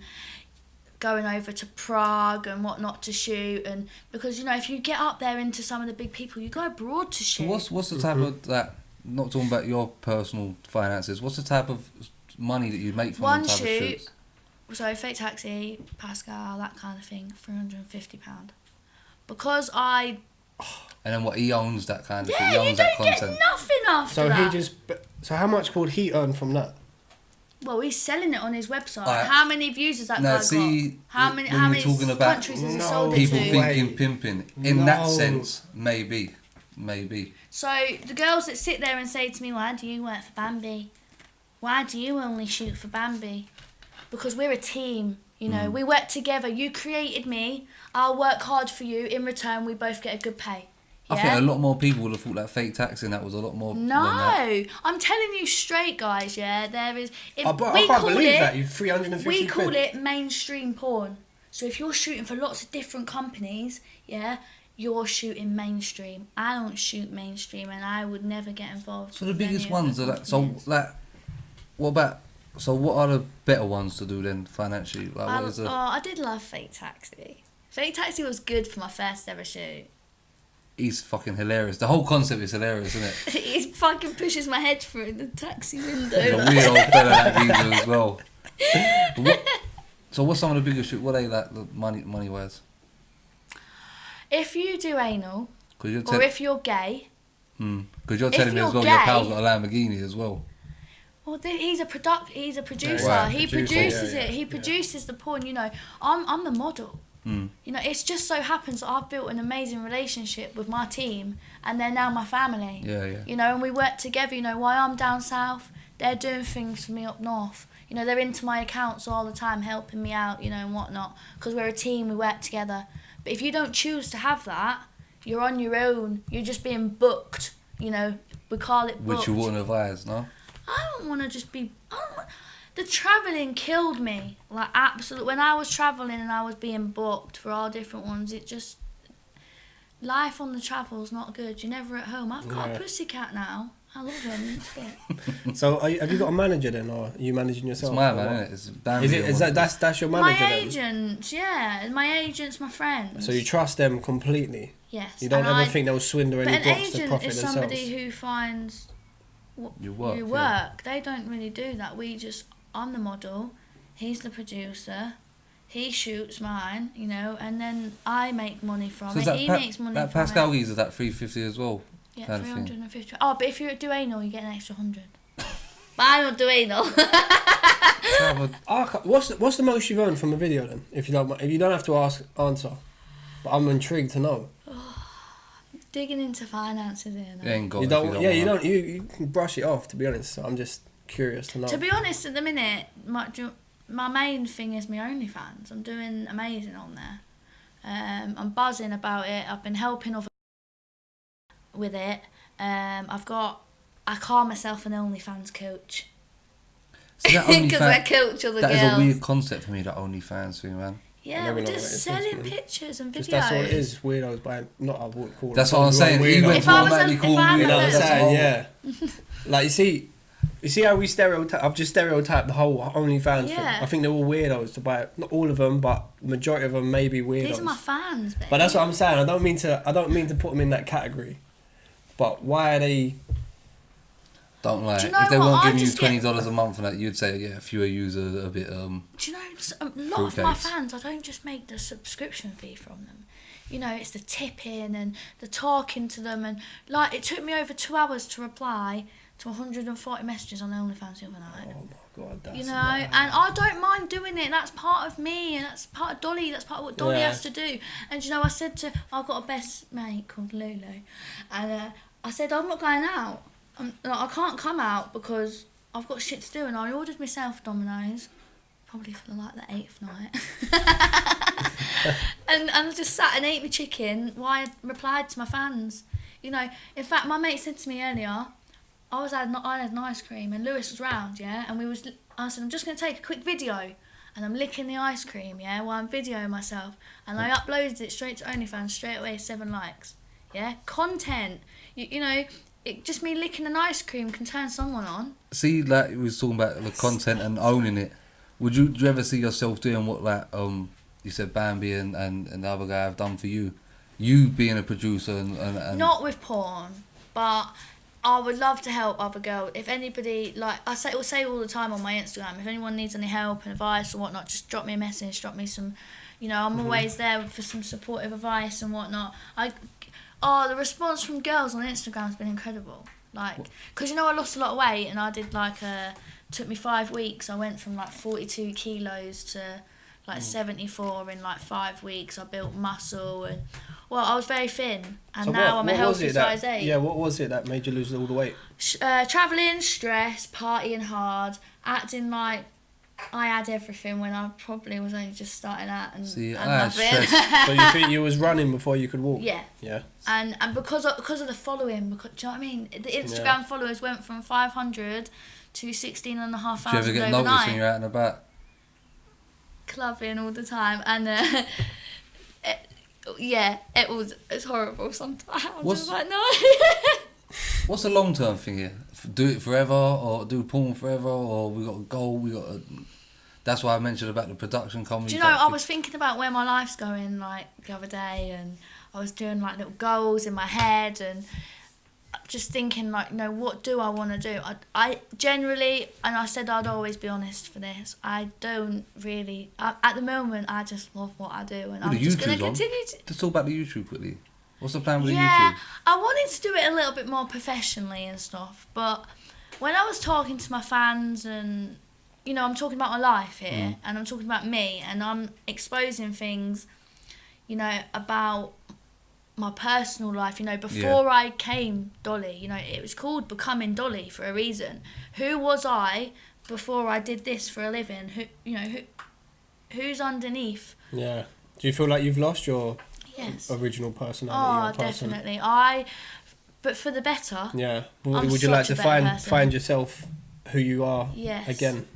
going over to Prague and whatnot to shoot. And because, you know, if you get up there into some of the big people, you go abroad to shoot.
So what's the type of that? Not talking about your personal finances. What's the type of money that you make from
One
them type
shoot,
of shoots?
so Fake Taxi, Pascal, that kind of thing, £350. Because I.
And then what, he owns that kind of thing.
Yeah,
He
you
owns
don't
that
get
content.
nothing after
So
that.
so how much would he earn from that?
Well, he's selling it on his website.
Alright.
How many views has that
Now,
guy
see,
got? How many
when you're talking about
countries has he
No,
sold it
People
to?
thinking pimping. In that
No.
sense, maybe.
So the girls that sit there and say to me, why do you work for Bambi? Why do you only shoot for Bambi? Because we're a team, you know. We work together. You created me. I'll work hard for you. In return, we both get a good pay.
I think a lot more people would have thought that Fake Taxi and that was a lot more.
No,
than that.
I'm telling you straight, guys. Yeah, there is.
I can't believe that. You 350
We call
quid.
it mainstream porn. So if you're shooting for lots of different companies, yeah, you're shooting mainstream. I don't shoot mainstream, and I would never get involved.
So the
with
biggest
any of
ones
the
are like, so
companies.
like, what about? So what are the better ones to do then financially? Like what is the?
I did love Fake Taxi. Fake Taxi was good for my first ever shoot.
He's fucking hilarious. The whole concept is hilarious, isn't it?
He fucking pushes my head through the taxi window.
He's a weird old fella that geezer as well. So what's some of the biggest shit? What are they like the money wise?
If you do anal,
Because
or if you're gay,
you're telling me
you're
as well your
gay-
pal's got a Lamborghini as well.
well, he's a producer.
Right,
He
producer,
produces
yeah,
it. He produces the porn. You know, I'm the model. You know, it's just so happens that I've built an amazing relationship with my team, and they're now my family.
Yeah.
You know, and we work together. You know, while I'm down south, they're doing things for me up north. You know, they're into my accounts all the time, helping me out. You know, and whatnot. Because we're a team, we work together. But if you don't choose to have that, you're on your own. You're just being booked. You know, we call it booked.
Which you wouldn't advise, no?
I don't want to just be. The travelling killed me. Like, absolutely. When I was travelling and I was being booked for all different ones, it just. Life on the travel's not good. You're never at home. I've got a pussycat now. I love him. It's great.
So have you got a manager then, or are you managing
It's
yourself?
my
or
man,
what?
isn't it? It's Bambi
Is
or what?
that's your manager
My
then?
agent, yeah. My agent's my friend.
So you trust them completely.
Yes.
You don't
and
ever think they'll swindle
But
any
an
blocks to
agent
profit
is
themselves.
somebody who finds
You work.
you
yeah.
work. They don't really do that. I'm the model, he's the producer, he shoots mine, you know, and then I make money from
So is
it.
that
He makes money
that
from
Pascal
it.
geezer, that 350 as well.
Yeah,
kind of thing.
350. Oh, but if you do anal, you get an extra 100. But I don't do anal.
What's the most you've earned from a video then? If you don't have to answer, but I'm intrigued to know.
Digging into finances here now.
You ain't got
You
it if
don't. Yeah, you
want.
don't. You can brush it off. To be honest, so I'm just curious to know.
To be honest, at the minute, my main thing is my OnlyFans. I'm doing amazing on there. I'm buzzing about it. I've been helping other with it. I call myself an OnlyFans coach. Because I coach other girls.
That is a weird concept for me, that OnlyFans thing, man.
Yeah, we're just selling pictures and videos.
That's all it is. Weirdos by not I wouldn't call.
That's what I'm saying. He went
If I was
automatically called weirdo.
You know what I'm
That's
saying?
all.
Yeah. Like you see how we stereotype. I've just stereotyped the whole OnlyFans thing. I think they're all weirdos to buy it. Not all of them, but the majority of them may be weirdos.
These are my fans, babe.
But that's what I'm saying. I don't mean to put them in that category. But why are they?
Don't lie.
Do you know
If they
what?
weren't
I
giving you
just get-
$20 a month for that, you'd say, yeah, a few of yous are a bit
Do you know, a lot of my
Fruitcakes.
fans, I don't just make the subscription fee from them. You know, it's the tipping and the talking to them, and like it took me over 2 hours to reply to 140 messages on OnlyFans the other night.
Oh my god, that's
You know,
mad.
and I don't mind doing it. That's part of me, and that's part of Dollee. That's part of what Dollee
Yeah.
has to do. And you know, I've got a best mate called Lulu, and I said I'm not going out. I can't come out because I've got shit to do, and I ordered myself Domino's, probably for like the 8th night. and I just sat and ate my chicken while I replied to my fans. You know, in fact, my mate said to me earlier, I had an ice cream and Lewis was round, yeah, and I said I'm just gonna take a quick video, and I'm licking the ice cream, yeah, while I'm videoing myself, and I uploaded it straight to OnlyFans straight away, 7 likes, yeah, content, you know. Just me licking an ice cream can turn someone on.
See, like we was talking about the content and owning it. Do you ever see yourself doing what like you said Bambi and the other guy have done for you? You being a producer and
Not with porn, but I would love to help other girls. If anybody, like I say all the time on my Instagram, if anyone needs any help and advice or whatnot, just drop me a message, drop me some, you know, I'm always there for some supportive advice and whatnot. The response from girls on Instagram has been incredible. Like, because you know I lost a lot of weight and I did took me 5 weeks. I went from like 42 kilos to like 74 in like 5 weeks. I built muscle and, well, I was very thin. And
So
now I'm a healthy size 8.
Yeah, what was it that made you lose all the weight?
Travelling, stress, partying hard, acting like I had everything when I probably was only just starting out and nothing.
So you think you was running before you could walk?
Yeah.
Yeah.
And because of the following, do you know what I mean? The Instagram followers went from 500 to 16,500
do you ever get
overnight.
noticed when you're out and about?
Clubbing all the time, and it's horrible sometimes. I'm just like, no.
What's the long term thing here? Do it forever, or do porn forever, or we got a goal? That's why I mentioned about the production company.
Do you know, I was thinking about where my life's going like the other day, and I was doing like little goals in my head, and just thinking like, you know, what do I want to do? I generally, and I said I'd always be honest for this, I don't really, at the moment, I just love what I do, and I'm just going to continue to...
Let's talk about the YouTube quickly. What's the plan with the YouTube?
Yeah, I wanted to do it a little bit more professionally and stuff, but when I was talking to my fans and, you know, I'm talking about my life here, and I'm talking about me, and I'm exposing things, you know, about my personal life, you know, before I came Dollee, you know, it was called Becoming Dollee for a reason. Who was I before I did this for a living? Who's underneath?
Yeah. Do you feel like you've lost your
Yes.
original personality?
Oh, definitely. But for the better.
Yeah.
I'm
Would you like
such
to
a better person.
find yourself who you are
Yes.
again?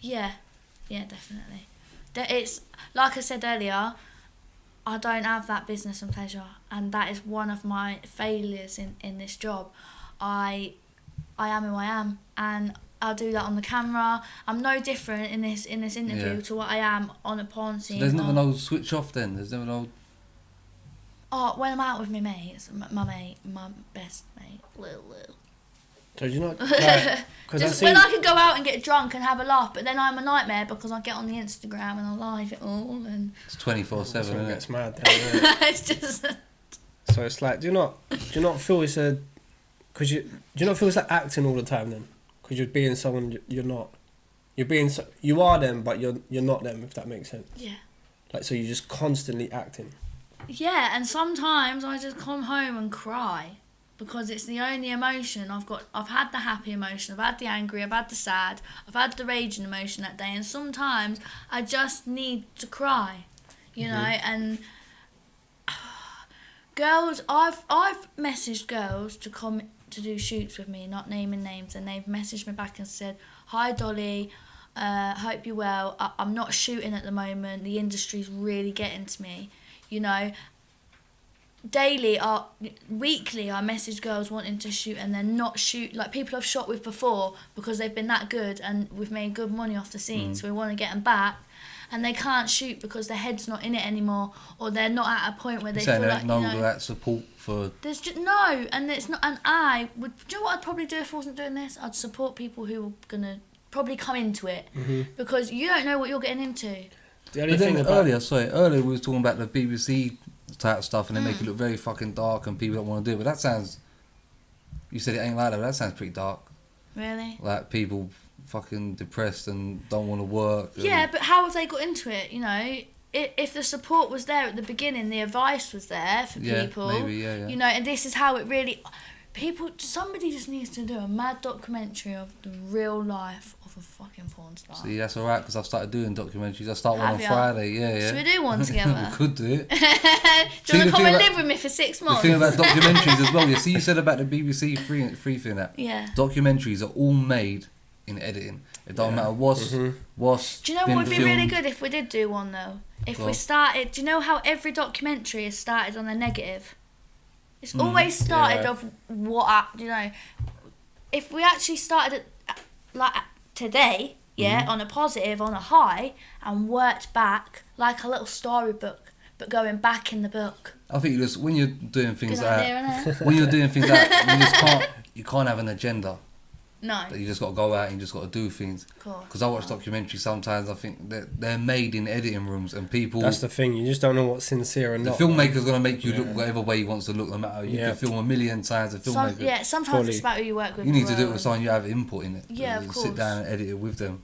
Yeah, definitely. It's like I said earlier, I don't have that business and pleasure, and that is one of my failures in this job. I am who I am, and I'll do that on the camera. I'm no different in this interview to what I am on a porn scene.
So there's never no switch off then? There's never no...
Oh, when I'm out with my mates, my best mate, Lil.
So do you not... Like,
Just when I can go out and get drunk and have a laugh, but then I'm a nightmare because I get on the Instagram and I live it all, and
It's 24/7, isn't it?
It's mad then, isn't it?
it's just...
So it's like, do you not feel it's a... Do you not feel it's like acting all the time then? because you're being someone you're not. You are them, but you're not them. If that makes sense.
Yeah.
Like, so you're just constantly acting.
Yeah, and sometimes I just come home and cry because it's the only emotion I've got. I've had the happy emotion, I've had the angry, I've had the sad, I've had the raging emotion that day, and sometimes I just need to cry, you know. And girls, I've messaged girls to come to do shoots with me, not naming names, and they've messaged me back and said, "Hi Dolly, hope you're well. I'm not shooting at the moment. The industry's really getting to me." You know, weekly I message girls wanting to shoot and they're not shoot, like people I've shot with before because they've been that good and we've made good money off the scene, so we want to get them back, and they can't shoot because their head's not in it anymore, or they're not at a point where they feel like,
no,
you know,
that support for...
There's just no, and it's not, and I would, do you know what I'd probably do if I wasn't doing this? I'd support people who were gonna probably come into it, because you don't know what you're getting into.
The only
But
thing
then
about
earlier we was talking about the BBC type stuff and they make it look very fucking dark and people don't want to do it. But that sounds... You said it ain't like that, but that sounds pretty dark.
Really?
Like people fucking depressed and don't want to work.
Yeah, but how have they got into it, you know? If the support was there at the beginning, the advice was there for people.
Maybe, yeah.
You know, and this is how it really... Somebody just needs to do a mad documentary of the real life of a fucking porn star.
See, that's alright, because I've started doing documentaries. I start one
Have
on
ya?
Friday, yeah.
Should we do one together?
We could do it.
Do you want to come and live with me for 6 months?
The thing about documentaries as well, you see, you said about the BBC free thing, that
Yeah.
documentaries are all made in editing. It don't matter what's
Do you know what would be really good if we did do one though? If we started, do you know how every documentary is started on a negative? It's always started off you know. If we actually started like today, on a positive, on a high, and worked back like a little storybook, but going back in the book.
I think just when you're doing things
Good
like
idea,
that, when you're doing things like that, you can't have an agenda.
No.
You just got to go out and you just got to do things.
Cool.
Because I watch documentaries sometimes, I think they're made in editing rooms and people...
that's the thing, you just don't know what's sincere and
the
not.
filmmaker's going to make you look whatever way he wants to look, no matter. You can film a million times, the filmmaker...
Sometimes it's about who you work with.
You need to do it with someone you have input in it.
Yeah, of course.
Sit down and edit it with them.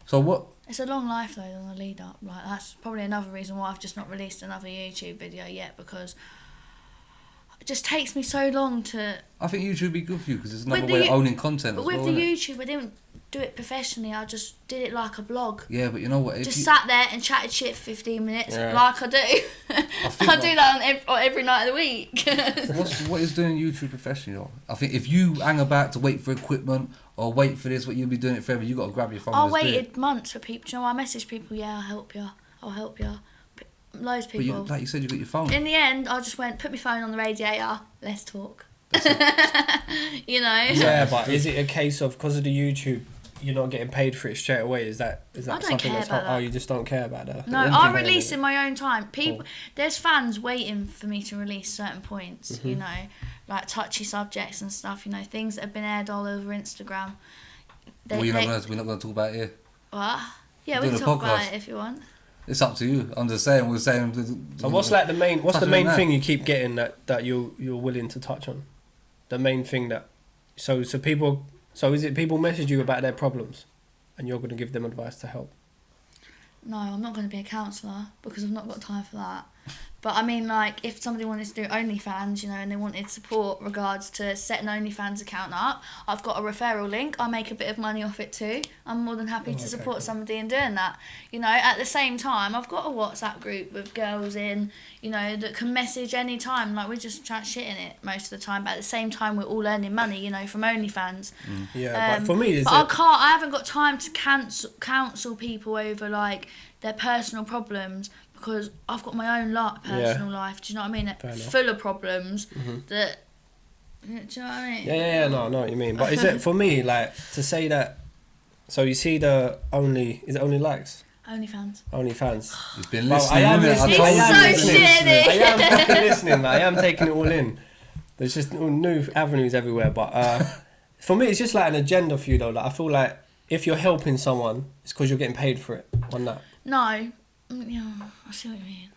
So what...
It's a long life though on the lead up. Like that's probably another reason why I've just not released another YouTube video yet, because it just takes me so long to...
I think YouTube would be good for you because it's another way of owning content.
But with the YouTube, I didn't do it professionally. I just did it like a blog.
Yeah, but you know what?
Just sat there and chatted shit for 15 minutes, like I do. I do that on every night of the week.
What is doing YouTube professionally though? I think if you hang about to wait for equipment or wait for this, what you'll be doing it forever, you got to grab your phone.
I waited months for people. Do you know, I messaged people, yeah, I'll help you. Loads of people.
But like you said, you got your phone.
In the end, I just went, put my phone on the radiator, let's talk. You know?
Yeah, but is it a case of, because of the YouTube, you're not getting paid for it straight away? Is that something that's hot? Oh, you just don't care about that?
No, I release in my own time. There's fans waiting for me to release certain points, you know, like touchy subjects and stuff, you know, things that have been aired all over Instagram.
We're not going to talk about it here.
What? Yeah, we can talk about it if you want.
It's up to you. I'm just saying. We're saying.
So what's the main thing you keep getting that you're willing to touch on? The main thing that, so people. So is it people message you about their problems, and you're going to give them advice to help?
No, I'm not going to be a counsellor because I've not got time for that. But I mean, like, if somebody wanted to do OnlyFans, you know, and they wanted support regards to setting an OnlyFans account up, I've got a referral link. I make a bit of money off it too. I'm more than happy to support somebody in doing that. You know, at the same time, I've got a WhatsApp group with girls in, you know, that can message any time. Like, we just chat shit in it most of the time. But at the same time, we're all earning money, you know, from OnlyFans.
Yeah, but for me,
I haven't got time to counsel people over, like, their personal problems, because I've got my own personal life. Do you know what I mean? Full of problems that. Do you know what I mean?
Yeah. No, I know what you mean. But is it for me, like, to say that? So you see is it only likes? OnlyFans.
You've been listening.
I am listening. I am fucking listening. I am taking it all in. There's just new avenues everywhere. But for me, it's just like an agenda for you though. Like, I feel like if you're helping someone, it's because you're getting paid for it on that.
No. Yeah, I see what you mean.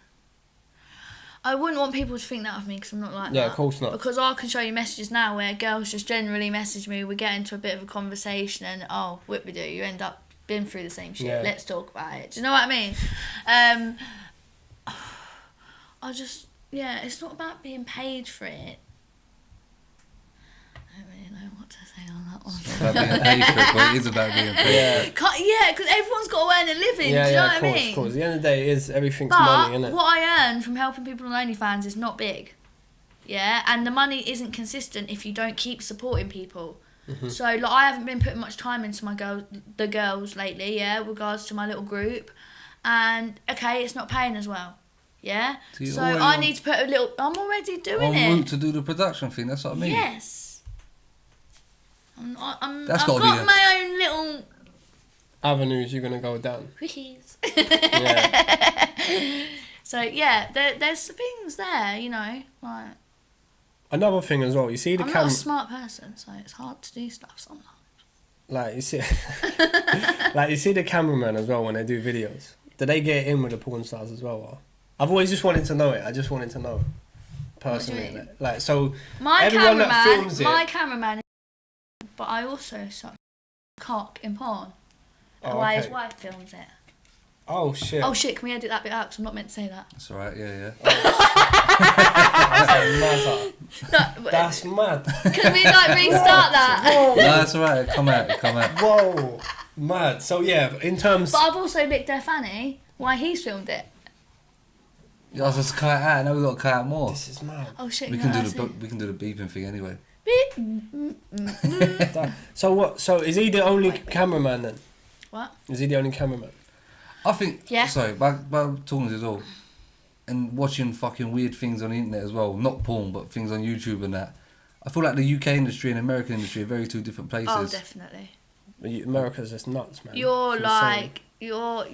I wouldn't want people to think that of me because I'm not like that.
Yeah, of course not.
Because I can show you messages now where girls just generally message me, we get into a bit of a conversation and, oh, what we do, you end up been through the same shit,
Yeah.
let's talk about it. Do you know what I mean? It's not about being paid for it. I don't really know what to say on that one.
It's about being paid for it, but it is about being paid for it.
Yeah, because everyone's got to earn a living, do you know what I mean?
Of course. At the end of the day, it is everything's
But
money, isn't it?
what I earn from helping people on OnlyFans is not big. Yeah, and the money isn't consistent if you don't keep supporting people.
Mm-hmm.
So like I haven't been putting much time into the girls lately, yeah, with regards to my little group. And okay, it's not paying as well. Yeah? So I need to put a little I'm already doing it.
On route to do the production thing, that's what I mean.
Yes.
That's
I've
gotta be
got
the-
my own little
Avenues you're gonna go down.
wikis.
Yeah.
So yeah, there's things there, you know, like
Another thing as well, you see the
I'm not
camera.
a smart person, so it's hard to do stuff sometimes.
Like you see, like you see the cameraman as well when they do videos. Do they get in with the porn stars as well? Or? I've always just wanted to know it. I just wanted to know personally.
mean?
Like so,
My
everyone that films
cameraman, but I also suck cock in porn.
Oh,
Why
okay.
his wife films it.
Oh shit!
Oh shit! Can we edit that bit out? Because I'm not meant to say that.
That's alright, yeah.
That's mad.
Can we like restart that?
No, that's alright, come out.
Whoa, mad. So yeah, in terms.
But I've also licked their fanny. Why he's filmed it?
Yeah, I was just cut it out, now we've got to cut out more.
This is mad.
Oh shit!
We
no,
can
that's
do
it.
we can do the beeping thing anyway.
So what? So is he the only cameraman then?
What?
Is he the only cameraman?
I think,
Yeah.
sorry, by talking to this all, and watching fucking weird things on the internet as well, not porn, but things on YouTube and that, I feel like the UK industry and American industry are very two different places.
Oh, definitely.
America's just nuts, man.
You're
It's
like you're.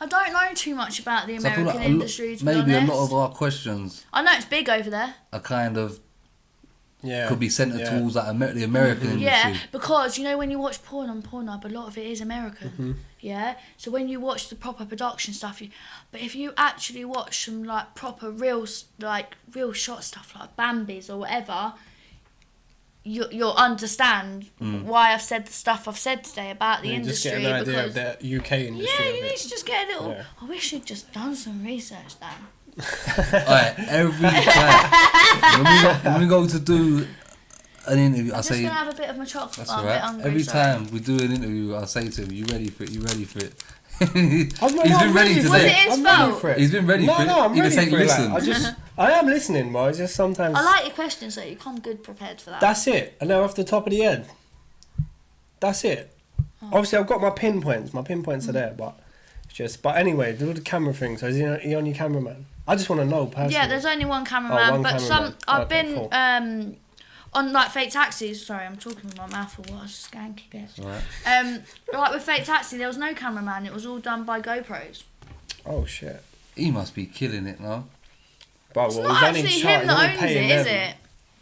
I don't know too much about the
So I feel
American
like
industry. To
maybe
be
a
honest.
lot of our questions
I know it's big over there.
are kind of,
yeah.
could be centred towards like the American industry.
Yeah, because you know when you watch porn on Pornhub, a lot of it is American.
Mm-hmm.
Yeah, so when you watch the proper production stuff, but if you actually watch some like proper real shot stuff like Bambi's or whatever, you'll understand why I've said the stuff I've said today about the
You
industry.
just get an idea
because
of the UK industry.
yeah,
of
you
it.
need to just get a little.
Yeah.
I wish you'd just done some research, Dan.
Alright, every time when we go to do an interview, I
I'm just
say,
gonna have a bit of my chocolate.
that's
I'm a bit
alright.
hungry,
Every
sorry.
time we do an interview, I say to him, "You ready for it? You ready for it?"
I'm
He's been ready
Was it
today.
his
I'm ready
fault?
for it.
He's been ready
No,
for it.
no, I'm
He
ready
just
for
ain't
it. Like,
listened.
I am listening, but it's just sometimes.
I like your questions though. You come good prepared for that.
That's it, and they're off the top of the head. That's it.
Oh.
Obviously, I've got my pinpoints. My pinpoints are there, but it's just. But anyway, do the camera thing. So is he on your cameraman? I just want to know personally.
Yeah, there's only one cameraman,
one
but
cameraman.
I've
Okay,
been
cool.
on like fake taxis. Sorry, I'm talking with my mouth full. What a skanky bitch.
Alright.
Like with fake taxi, there was no cameraman. It was all done by GoPros.
Oh shit!
He must be killing it now.
But
It's
well,
not
he's only
actually
charged-
him
he's only
that owns
paying
it, is
them.
it?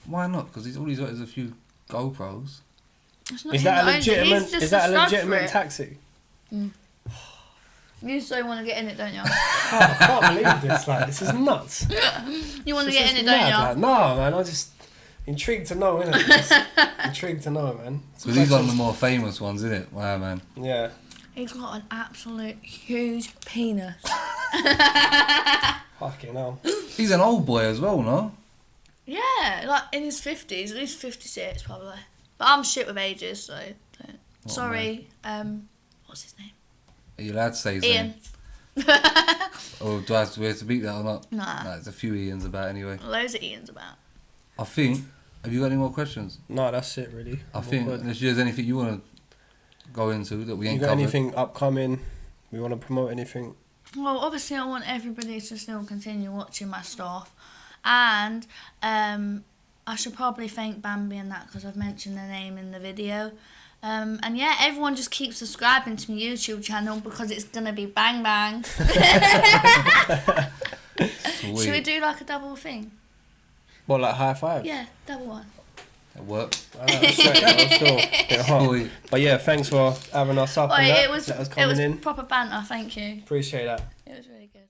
Why not? Because all he's got is a few GoPros.
It's not
Is
him
that a
owns it.
legitimate?
He's just
Is that a
snug for
legitimate
it.
taxi?
You so want to get in it, don't you?
I can't believe this. Like, this is nuts.
You want to
This
get
is
in it,
mad,
don't you?
like, no, man. I'm just intrigued to know, innit? Intrigued to know, man.
Because he's one of the more famous ones, isn't it? Wow, man.
Yeah.
He's got an absolute huge penis.
Fucking hell.
He's an old boy as well, no?
Yeah, like in his 50s, at least 56 probably. But I'm shit with ages, so sorry. What's his name?
Are you allowed to say his
Ian.
name? Or do I have to beat that or not?
Nah.
There's a few Ians about anyway.
Loads of Ian's about.
I think. Have you got any more questions?
No, that's it, really.
I think unless there's anything you want to go into that we
You
ain't
got
covered.
anything upcoming? We want to promote anything?
Well, obviously I want everybody to still continue watching my stuff. And I should probably thank Bambi and that because I've mentioned their name in the video. And yeah, everyone just keep subscribing to my YouTube channel because it's going to be bang bang.
Sweet.
Should we do like a double thing?
Well, like high five?
Yeah, double one.
That worked.
Sweet. But yeah, thanks for having us up
Oh,
and that.
it was
Let us coming
it was
in.
proper banter, thank you.
Appreciate that.
It was really good.